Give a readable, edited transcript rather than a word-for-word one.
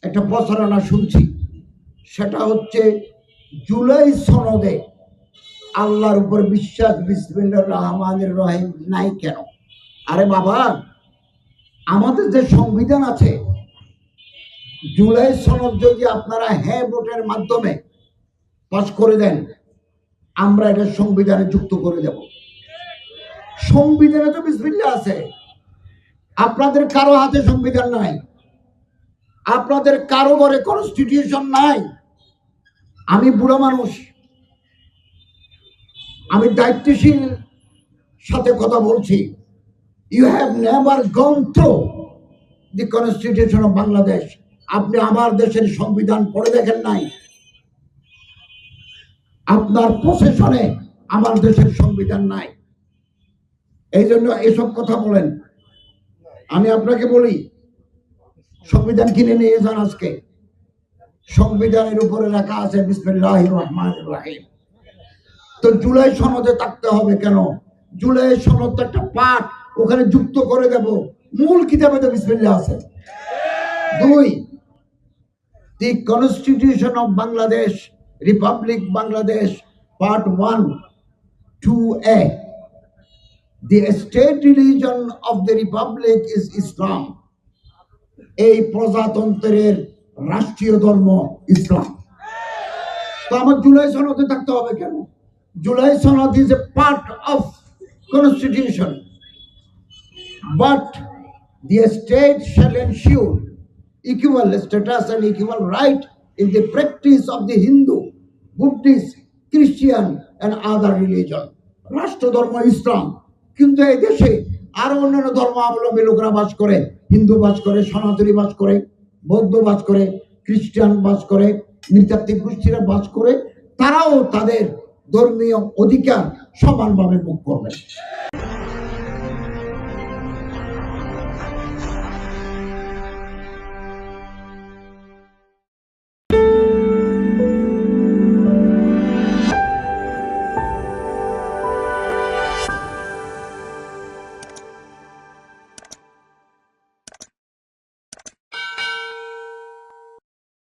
একটা প্রচারণা শুনছি, সেটা হচ্ছে জুলাই সনদে আল্লাহর উপর বিশ্বাস বিসমিল্লাহির রহমানির রহিম নাই কেন? আরে বাবা, আমাদের যে সংবিধান আছে, জুলাই সনদ যদি আপনারা হ্যাঁ ভোটের মাধ্যমে পাস করে দেন, আমরা এটা সংবিধানে যুক্ত করে দেব। সংবিধানে তো বিসমিল্লাহ আছে, আপনাদের কারো হাতে সংবিধান নাই, আপনাদের কারো ঘরে কনস্টিটিউশন নাই। আমি বুড়ো মানুষ, আমি দায়িত্বশীল সাথে কথা বলছি। You have never gone through the constitution of Bangladesh. আপনি আমার দেশের সংবিধান পড়ে দেখেন নাই? আপনার প্রশাসনে আমার দেশের সংবিধান নাই, এই জন্য এসব কথা বলেন। আমি আপনাকে বলি, সংবিধান কিনে নিয়ে যান আজকে। সংবিধানের উপরে লেখা আছে বিসমিল্লাহির রহমানির রহিম। তো জুলাই সনদে থাকতে হবে কেন? জুলাই সনদ তো একটা পাঠ, ওখানে যুক্ত করে দেব। মূল কিতাবে তো বিসমিল্লাহ আছে। 2, দি constitution of Bangladesh, Republic Bangladesh, part 1, 2A, the state religion of the republic is Islam. এই প্রজাতন্ত্রের রাষ্ট্রীয় ধর্ম ইসলাম। তো আমার জুলাই সনদে থাকতে হবে কেন? জুলাই সনদ is a part of constitution, but the state shall ensure equal status and equal right in the practice of the Hindu, Buddhist, Christian and other religion. রাষ্ট্র ধর্ম ইসলাম, কিন্তু এই দেশে আরো অন্যান্য ধর্মাবলম্বী লোকরা বাস করে। হিন্দু বাস করে, সনাতনী বাস করে, বৌদ্ধ বাস করে, খ্রিস্টান বাস করে, নৃতাত্ত্বিক গোষ্ঠীরা বাস করে। তারাও তাদের ধর্মীয় অধিকার সমানভাবে ভোগ করবে।